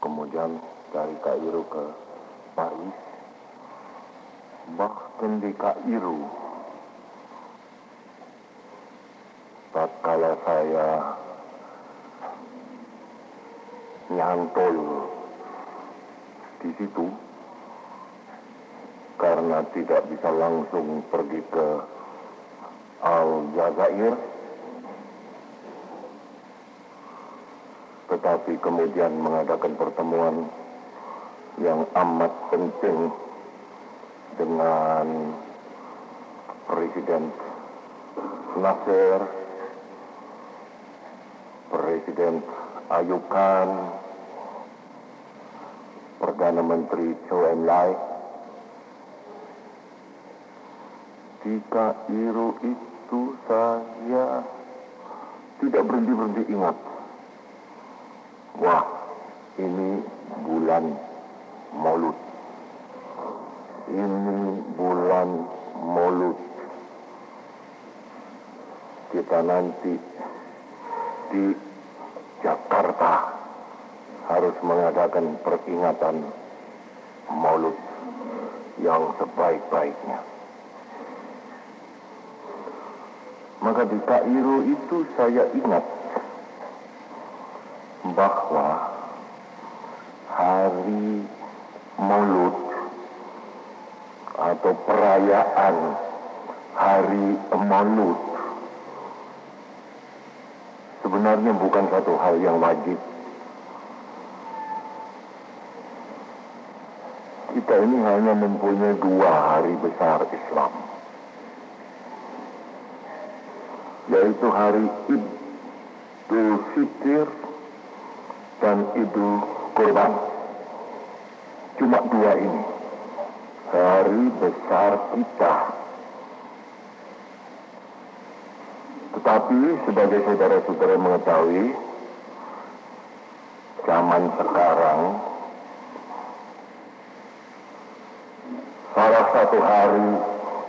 kemudian dari Kairo ke Paris. Bahkan di Kairo, tatkala saya nyantol di situ karena tidak bisa langsung pergi ke Aljazair, tetapi kemudian mengadakan pertemuan yang amat penting dengan Presiden Nasser, Presiden Ayub Khan, Perdana Menteri Zhou Enlai. Di Kairo itu saya tidak berhenti ingat. Wah, ini bulan Maulud. Ini bulan Maulud. Kita nanti di Jakarta harus mengadakan peringatan Maulud yang sebaik-baiknya. Maka di Kairo itu saya ingat bahwa hari Maulud atau perayaan hari Maulud sebenarnya bukan satu hal yang wajib. Kita ini hanya mempunyai 2 hari besar Islam, yaitu hari Idul Fitri dan Idul Kurban. Cuma 2 ini hari besar kita. Tetapi sebagai saudara-saudara mengetahui, zaman sekarang salah satu hari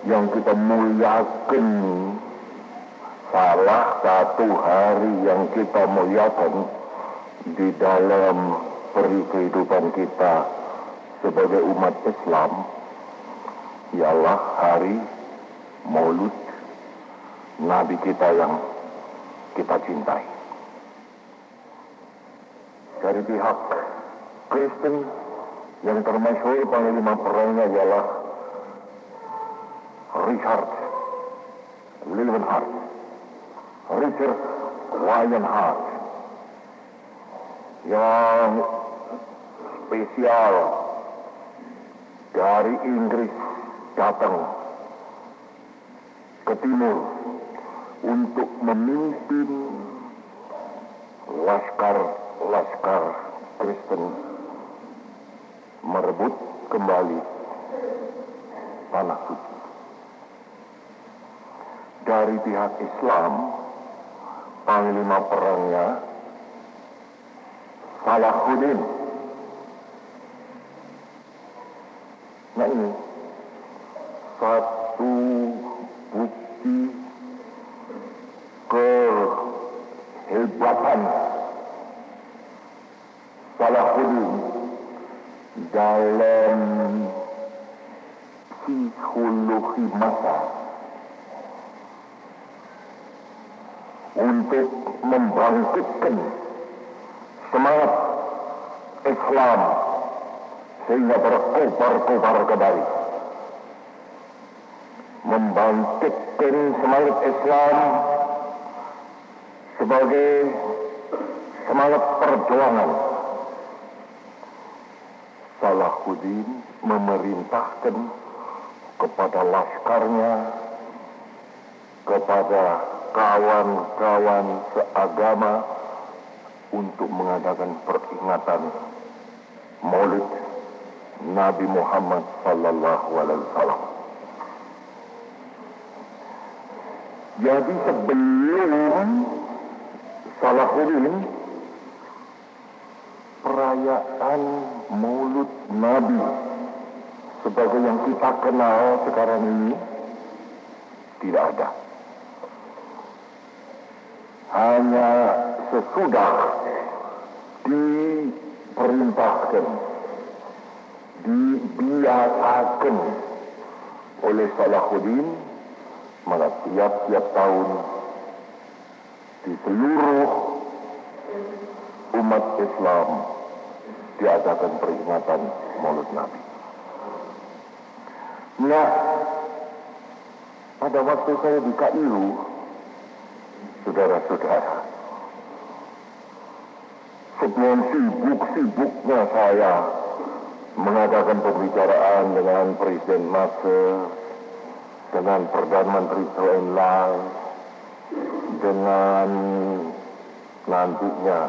yang kita muliakan, salah satu hari yang kita muliakan di dalam kehidupan kita sebagai umat Islam ialah hari Maulud Nabi kita yang kita cintai. Dari pihak Kristen yang termasyhur panglima perangnya ialah Richard Lionheart, yang spesial dari Inggris datang ke timur untuk memimpin laskar Kristen merebut kembali tanah suci. Dari pihak Islam, panglima perangnya Salahuddin. Nah, ini satu bukti kehebatan Salahuddin dalam psikologi massa untuk membangkitkan semangat Islam sehingga berkobar-kobar kembali. Membangkitkan semangat Islam sebagai semangat perjuangan. Salahuddin memerintahkan kepada laskarnya, kepada kawan-kawan seagama untuk mengadakan peringatan Maulid Nabi Muhammad sallallahu alaihi wasallam. Jadi sebelum Salahuddin, perayaan Maulud Nabi sebagai yang kita kenal sekarang ini tidak ada. Hanya sesudah diperintah dibiasakan oleh Salahuddin, maka tiap-tiap tahun di seluruh umat Islam diadakan peringatan Maulid Nabi. Nah, pada waktu saya di Kairo, saudara-saudara, sebelum sibuk-sibuknya saya mengadakan pembicaraan dengan Presiden Nasser, dengan Perdana Menteri Zhou Enlai, dengan nantinya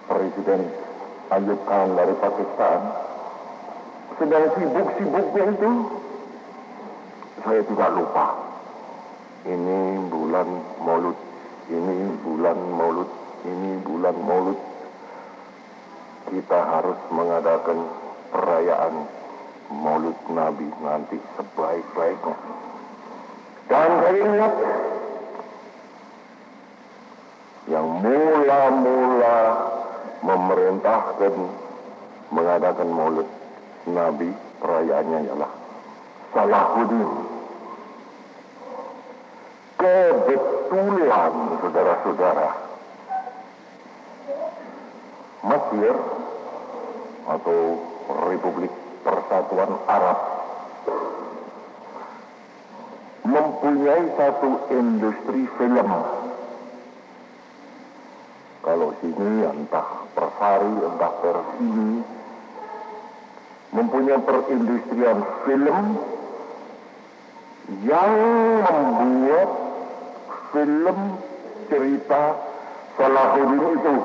Presiden Ayub Khan dari Pakistan, sedang sibuk-sibuknya itu, saya tidak lupa. Ini bulan Maulud, ini bulan Maulud, ini bulan Maulud. Kita harus mengadakan perayaan Maulid Nabi nanti sebaik-baiknya. Dan saya ingat yang mula-mula memerintahkan mengadakan Maulid Nabi, perayaannya ialah Salahuddin. Kebetulan, saudara-saudara, Mesir atau Republik Persatuan Arab mempunyai satu industri film. Kalau sini entah Persari, entah Persini, mempunyai perindustrian film yang membuat film cerita Salahuddin itu.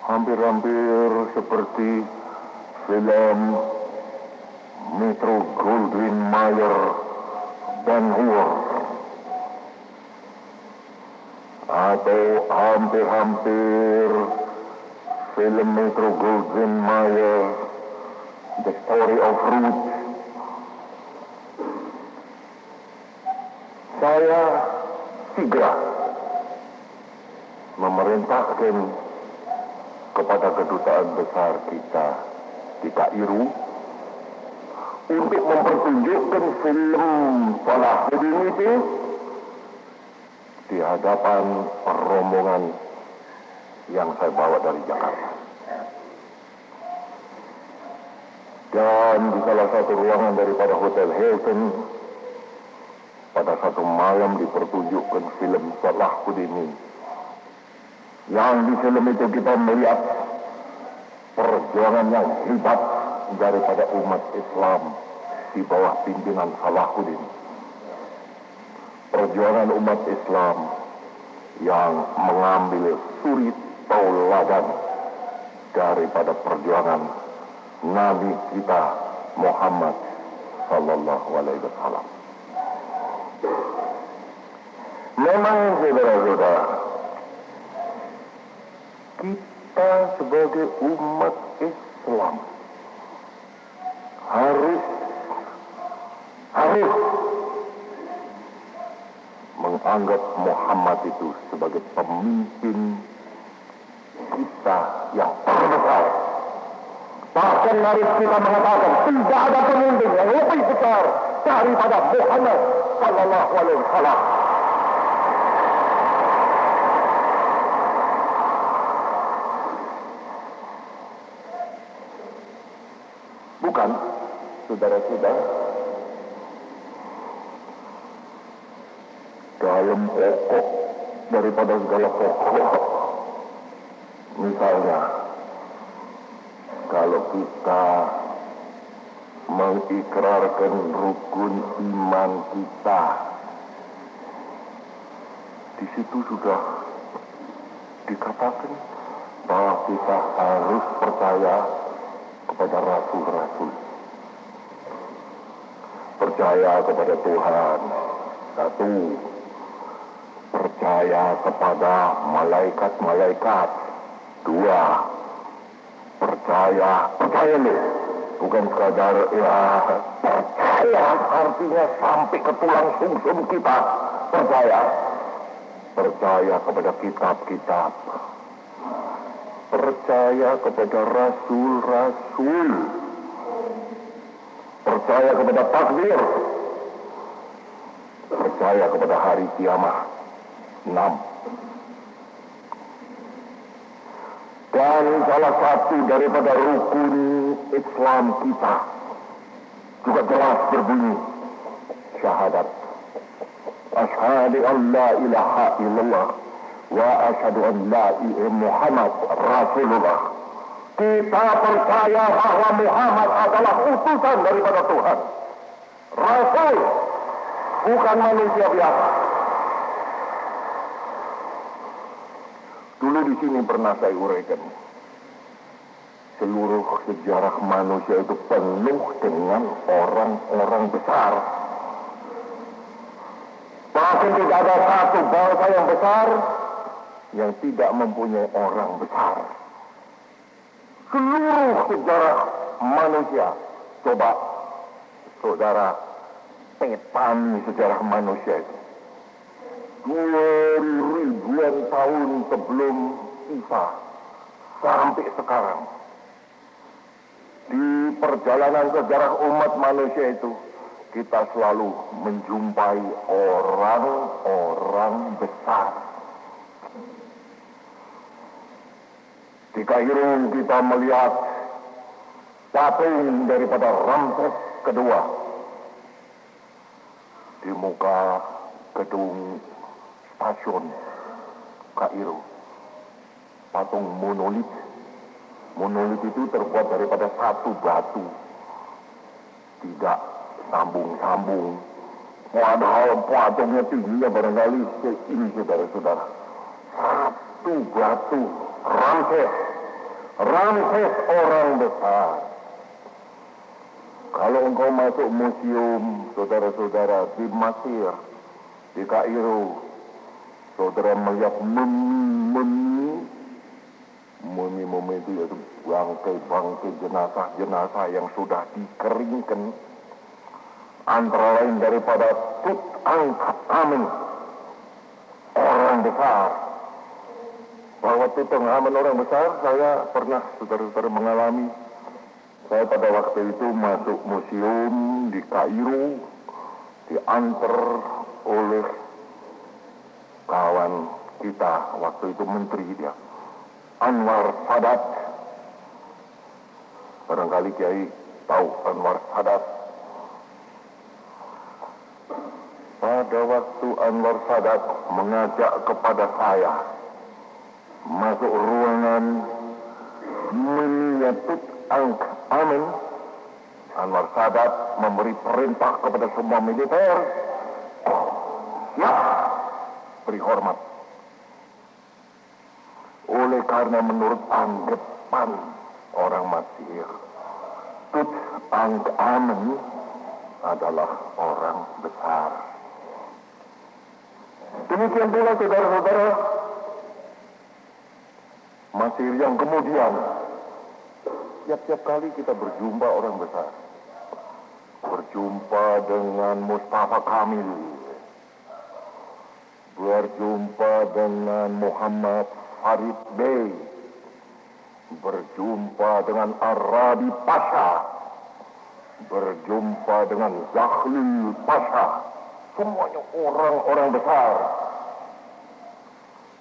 Hampir-hampir seperti film Metro Goldwyn Mayer Ben Hur, atau hampir-hampir film Metro Goldwyn Mayer The Story of Ruth. Saya segera memerintahkan kepada kedutaan besar kita di Kairo untuk mempertunjukkan film Salahuddin itu di hadapan rombongan yang saya bawa dari Jakarta. Dan di salah satu ruangan daripada Hotel Hilton, pada satu malam dipertunjukkan film Salahuddin ini. Yang di film itu kita melihat perjuangan yang hebat daripada umat Islam di bawah pimpinan Salahuddin. Perjuangan umat Islam yang mengambil suri tauladan daripada perjuangan Nabi kita Muhammad sallallahu alaihi wasallam. Memang saudara-saudara, kita sebagai umat Islam harus menganggap Muhammad itu sebagai pemimpin kita yang terbesar. Bahkan harus kita mengatakan tidak ada pemimpin yang lebih besar daripada Muhammad sallallahu alaihi wasallam. Bukan, saudara-saudara, dalam pokok daripada segala pokok, misalnya kalau kita mengikrarkan rukun iman kita, di situ sudah dikatakan bahwa kita harus percaya kepada rasul-rasul, percaya kepada Tuhan satu, percaya kepada malaikat-malaikat dua, percaya loh, bukan sekadar ya percaya artinya sampai ke tulang sumsum kita, percaya kepada kitab-kitab, percaya kepada rasul-rasul, percaya kepada takdir, percaya kepada hari kiamat. 6. Dan salah satu daripada rukun Islam kita juga jelas berbunyi syahadat. Asyhadu an la ilaha illallah wa asyhadu an la ilaha Muhammad Rasulullah. Kita percaya bahwa Muhammad adalah utusan daripada Tuhan. Rasul, bukan manusia biasa. Dulu di sini pernah saya uraikan, seluruh sejarah manusia itu penuh dengan orang-orang besar. Bahkan tidak ada satu bangsa yang besar yang tidak mempunyai orang besar. Seluruh sejarah manusia, coba saudara petan sejarah manusia itu. 2000-an tahun sebelum Isa sampai sekarang, di perjalanan sejarah umat manusia itu, kita selalu menjumpai orang-orang besar. Di Kairo kita melihat patung daripada Ramses kedua di muka gedung stasiun Kairo. Patung monolit. Monolit itu terbuat daripada satu batu, tidak sambung-sambung. Padahal patungnya tingginya barangkali ini, saudara-saudara. Satu batu. Ramses orang besar. Kalau engkau masuk museum, saudara-saudara, di Mesir, di Kairo, saudara melihat mumi itu, yaitu bangkai jenazah yang sudah dikeringkan, antara lain daripada Tutankhamun, orang besar. Bahwa Tutankhamun orang besar, saya pernah, saudara-saudara, mengalami. Saya pada waktu itu masuk museum di Kairo, diantar oleh kawan kita, waktu itu menteri dia, Anwar Sadat. Barangkali Kiai tahu Anwar Sadat. Pada waktu Anwar Sadat mengajak kepada saya masuk ruangan melihat Tutankhamun, Anwar Sadat memberi perintah kepada semua militer, ya, beri hormat. Oleh karena menurut anggapan orang Mesir, Tutankhamun adalah orang besar. Demikian pula saudara-saudara, Mesir yang kemudian, tiap-tiap kali kita berjumpa orang besar, berjumpa dengan Mustafa Kamil, berjumpa dengan Muhammad Farid Bey, berjumpa dengan Arabi Pasha, berjumpa dengan Zakhlil Pasha, semuanya orang-orang besar.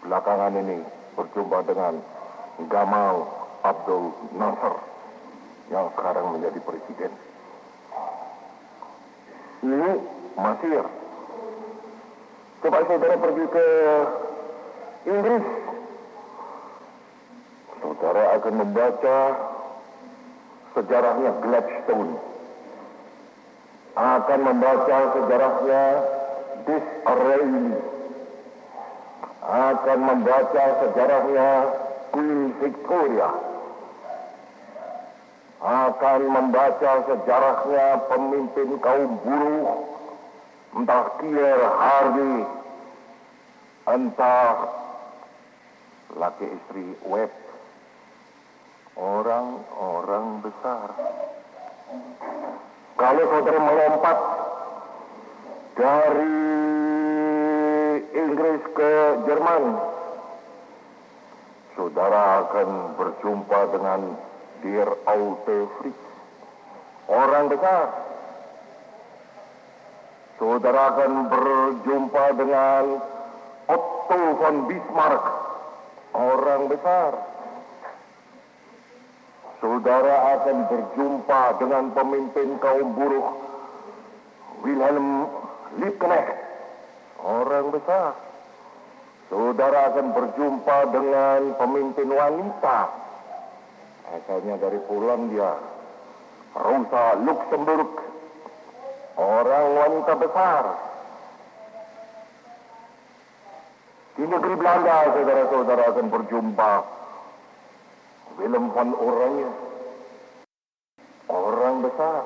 Belakangan ini berjumpa dengan Gamal Abdul Nasser yang sekarang menjadi presiden. Ini Mesir. Coba saudara pergi ke Inggris, saudara akan membaca sejarahnya Gladstone, akan membaca sejarahnya Disraeli, akan membaca sejarahnya Queen Victoria, akan membaca sejarahnya pemimpin kaum buruh, entah Kier Harvey, entah laki istri Webb, orang-orang besar. Kalau saudara melompat dari Inggris ke Jerman, saudara akan berjumpa dengan Dear Alte Fritz, orang besar. Saudara akan berjumpa dengan Otto von Bismarck, orang besar. Saudara akan berjumpa dengan pemimpin kaum buruh Wilhelm Liebknecht, orang besar. Saudara akan berjumpa dengan pemimpin wanita, asalnya dari Polandia, Rosa Luxemburg, orang wanita besar. Di negeri Belanda, saudara-saudara akan berjumpa Willem van Oranje, orang besar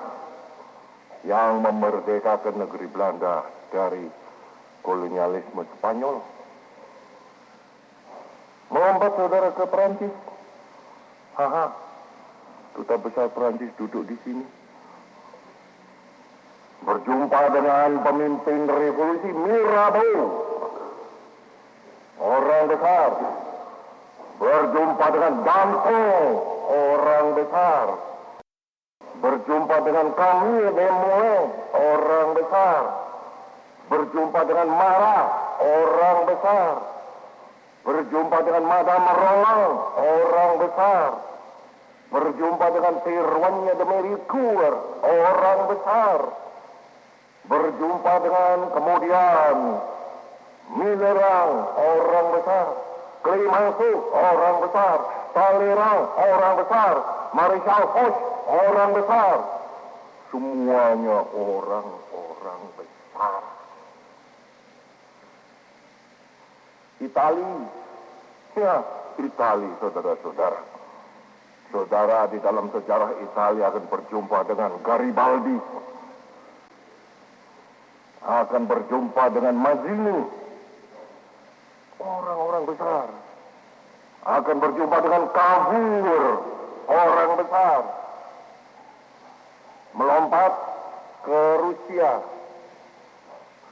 yang memerdekakan negeri Belanda dari kolonialisme Spanyol. Melompat saudara ke Perancis. Duta besar Perancis duduk di sini. Berjumpa dengan pemimpin revolusi Mirabeau, orang besar. Berjumpa dengan Danton, orang besar. Berjumpa dengan Camille Desmoulins, orang besar. Berjumpa dengan Marat, orang besar. Berjumpa dengan Madame Roland, orang besar. Berjumpa dengan Théroigne de Méricourt, orang besar. Berjumpa dengan kemudian Millerand, orang besar. Clemenceau, orang besar. Talleyrand, orang besar. Marshal Foch, orang besar. Semuanya orang-orang besar. Itali, Itali, saudara-saudara. Saudara, di dalam sejarah Italia akan berjumpa dengan Garibaldi, akan berjumpa dengan Mazzini, orang-orang besar. Akan berjumpa dengan Cavour, orang besar. Melompat ke Rusia,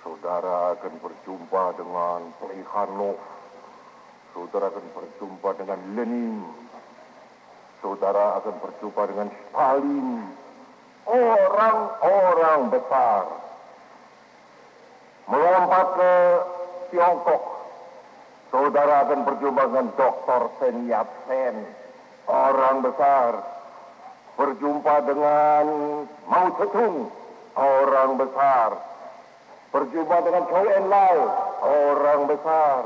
saudara akan berjumpa dengan Plekhanov. Saudara akan berjumpa dengan Lenin. Saudara akan berjumpa dengan Stalin. Orang-orang besar. Melompat ke Tiongkok, saudara akan berjumpa dengan Dr. Sun Yat-sen, orang besar. Berjumpa dengan Mao Zedong, orang besar. Berjumpa dengan Zhou Enlai, orang besar.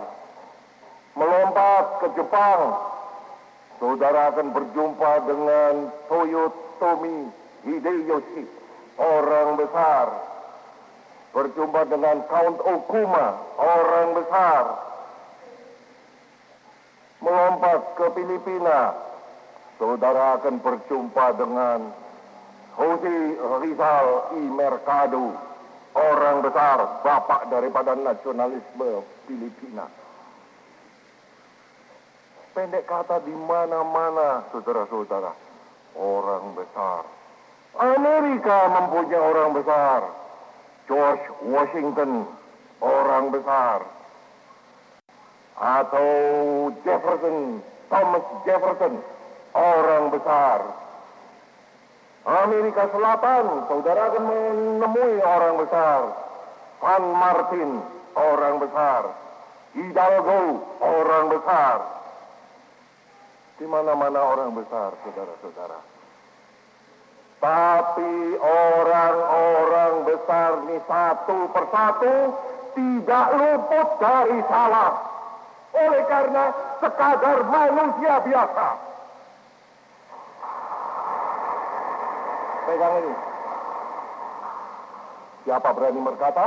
Melompat ke Jepang, saudara akan berjumpa dengan Toyotomi Hideyoshi, orang besar. Berjumpa dengan Count Okuma, orang besar. Melompat ke Filipina, saudara akan berjumpa dengan Jose Rizal y Mercado, orang besar, bapak daripada nasionalisme Filipina. Pendek kata, di mana-mana, saudara-saudara, orang besar. Amerika mempunyai orang besar. George Washington, orang besar. Atau Jefferson, Thomas Jefferson, orang besar. Amerika Selatan, saudara akan menemui orang besar. San Martin, orang besar. Hidalgo, orang besar. Di mana-mana orang besar, saudara-saudara. Tapi orang-orang besar ini satu persatu tidak luput dari salah. Oleh karena sekadar manusia biasa. Pegang ini. Siapa berani berkata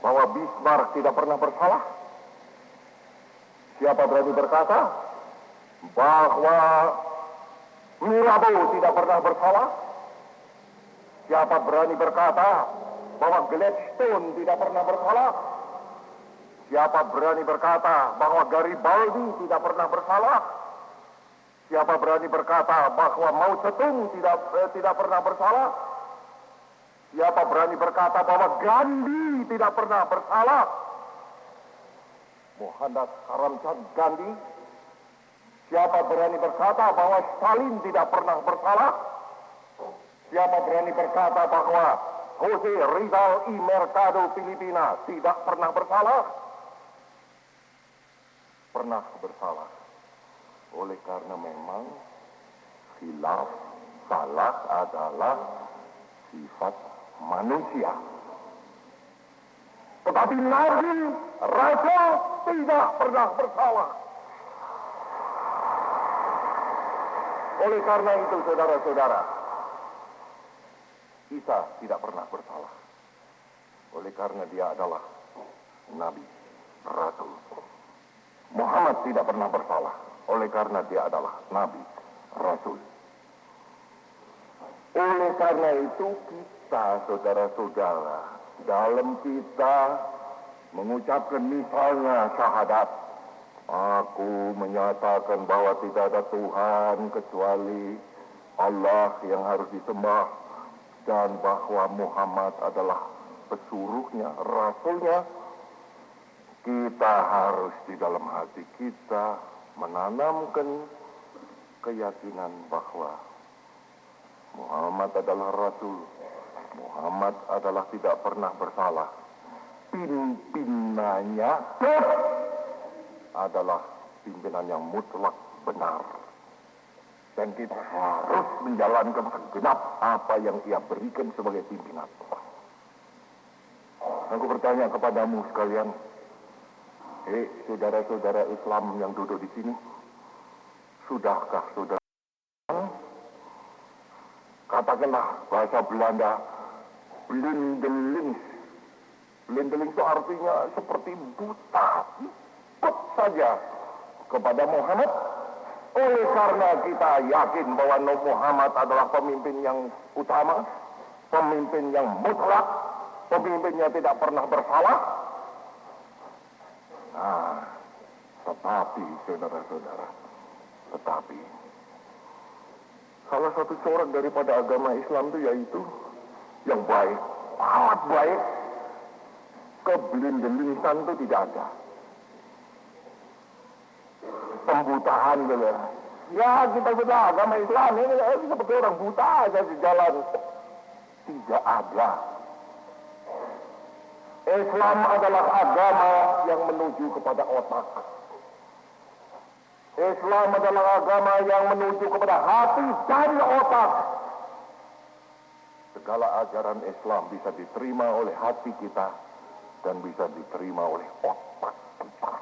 bahwa Bismarck tidak pernah bersalah? Siapa berani berkata bahwa Mirabeau tidak pernah bersalah? Siapa berani berkata bahwa Gladstone tidak pernah bersalah? Siapa berani berkata bahwa Garibaldi tidak pernah bersalah? Siapa berani berkata bahwa Mao Zedong tidak pernah bersalah? Siapa berani berkata bahwa Gandhi tidak pernah bersalah? Mohandas Karamchand Gandhi Siapa berani berkata bahwa Stalin tidak pernah bersalah? Siapa berani berkata bahwa Jose Rizal y Mercado Filipina tidak pernah bersalah? Pernah bersalah. Oleh karena memang khilaf, salah adalah sifat manusia. Tetapi Nabi, Rasul tidak pernah bersalah. Oleh karena itu, saudara-saudara, Isa tidak pernah bersalah. Oleh karena dia adalah Nabi, Rasul. Muhammad tidak pernah bersalah. Oleh karena dia adalah Nabi, Rasul. Oleh karena itu kita, saudara-saudara, dalam kita mengucapkan misalnya syahadat, aku menyatakan bahwa tidak ada Tuhan kecuali Allah yang harus disembah, dan bahwa Muhammad adalah pesuruhnya, rasulnya. Kita harus di dalam hati kita menanamkan keyakinan bahwa Muhammad adalah rasul, Muhammad adalah tidak pernah bersalah, pimpinannya adalah pimpinan yang mutlak benar, dan kita harus menjalankan segenap apa yang ia berikan sebagai pimpinan. Aku bertanya kepadamu sekalian, saudara-saudara Islam yang duduk di sini, sudahkah saudara, katakanlah bahasa Belanda, blindelings. Blindelings itu artinya seperti buta, ikut saja kepada Muhammad. Oleh karena kita yakin bahwa Muhammad adalah pemimpin yang utama, pemimpin yang mutlak, pemimpinnya tidak pernah bersalah. Nah, tetapi saudara-saudara, tetapi salah satu corak daripada agama Islam itu yaitu yang baik, amat baik, kebelindelingsan itu tidak ada. Pembutaan gitu. Ya kita sudah agama Islam ini seperti orang buta aja di jalan. Tidak ada. Islam adalah agama yang menuju kepada otak. Islam adalah agama yang menuju kepada hati dan otak. Segala ajaran Islam bisa diterima oleh hati kita dan bisa diterima oleh otak kita.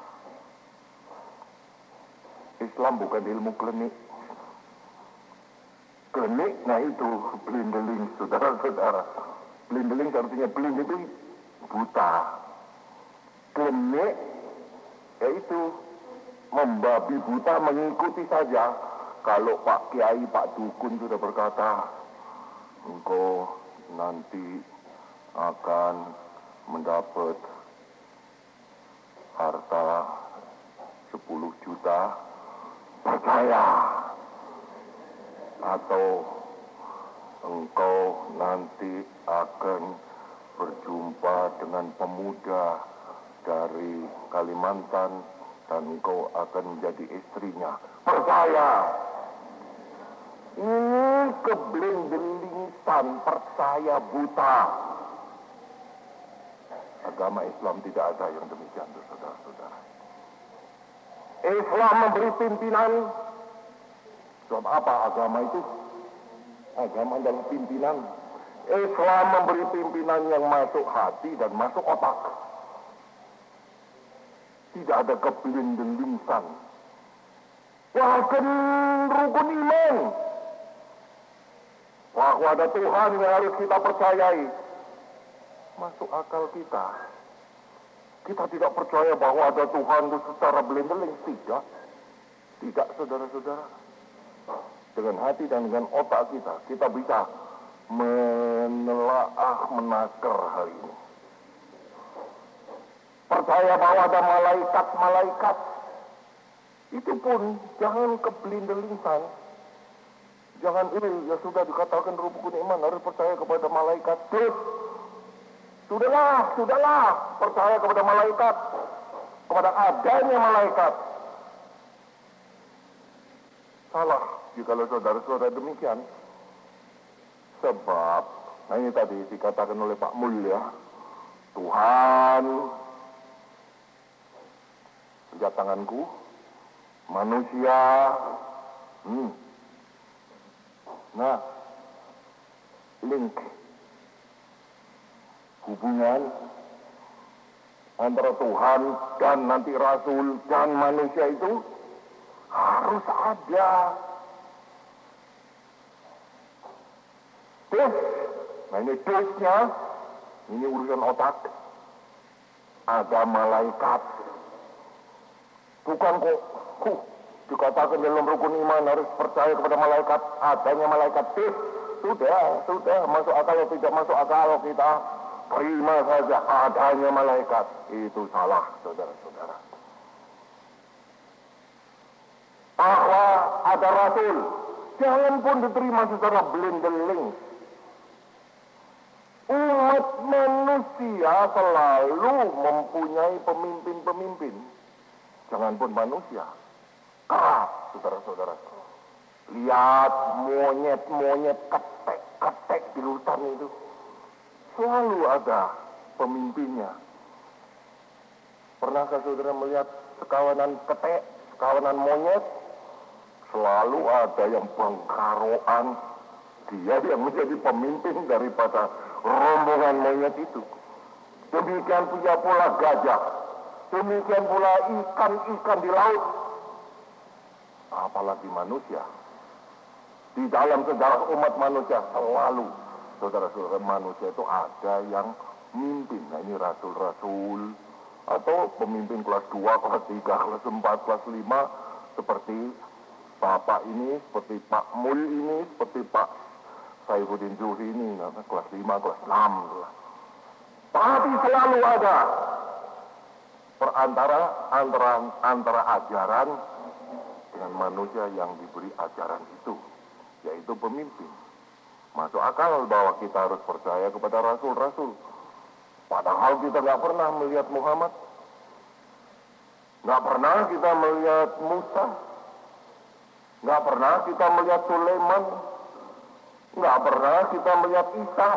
Islam bukan ilmu klinik. Klinik, nah itu blindeling, saudara-saudara. Blindeling artinya blind itu buta. Klinik yaitu membabi buta, mengikuti saja. Kalau Pak Kiai, Pak Dukun sudah berkata, engkau nanti akan mendapat harta 10 juta, percaya. Atau engkau nanti akan berjumpa dengan pemuda dari Kalimantan dan engkau akan menjadi istrinya, percaya. Ini keblindelisan, percaya buta. Agama Islam tidak ada yang demikian, saudara-saudara. Islam memberi pimpinan. Sebab apa agama itu? Agama adalah pimpinan. Islam memberi pimpinan yang masuk hati dan masuk otak. Tidak ada keblindelisan. Bahkan rukun iman, bahwa ada Tuhan yang harus kita percayai, masuk akal kita. Kita tidak percaya bahwa ada Tuhan itu secara blindeling. Tidak. Tidak, saudara-saudara. Dengan hati dan dengan otak kita bisa menelaah, menakar hal ini. Percaya bahwa ada malaikat-malaikat. Itu pun jangan keblindelisan. Jangan ya sudah dikatakan rukun iman harus percaya kepada malaikat. Sudahlah, percaya kepada malaikat, kepada adanya malaikat. salah jikalau saudara-saudara demikian. Sebab, nah ini tadi dikatakan oleh Pak Mul ya, Tuhan lihat tanganku, manusia, nah, link, hubungan antara Tuhan dan nanti Rasul dan manusia itu harus ada. Nah ini tesnya, ini urusan otak. Ada malaikat. Bukan kok, dikatakan dalam rukun iman harus percaya kepada malaikat, adanya malaikat. Sudah, masuk akal atau tidak masuk akal kita terima saja adanya malaikat. Itu salah, saudara-saudara. Bahwa ada Rasul, jangan pun diterima secara blendeling. Umat manusia selalu mempunyai pemimpin-pemimpin. Jangan pun manusia. Saudara-saudara. Lihat monyet-monyet ketek-ketek di hutan itu. Selalu ada pemimpinnya. Pernahkah saudara melihat sekawanan ketek, sekawanan monyet? Selalu ada yang bengkaroan. Dia yang menjadi pemimpin daripada rombongan monyet itu. Demikian pula gajah. Demikian pula ikan-ikan di laut. Apalagi manusia. Di dalam sejarah umat manusia selalu, saudara-saudara, manusia itu ada yang mimpin. Nah ini rasul-rasul atau pemimpin kelas 2, kelas 3, kelas 4, kelas 5 seperti Bapak ini, seperti Pak Mul ini, seperti Pak Saifuddin Zuhri ini, kelas 5, kelas 6. Tapi selalu ada perantara antara ajaran dengan manusia yang diberi ajaran itu, yaitu pemimpin. Masuk akal bahwa kita harus percaya kepada rasul-rasul. Padahal kita nggak pernah melihat Muhammad, nggak pernah kita melihat Musa, nggak pernah kita melihat Sulaiman, nggak pernah kita melihat Isa.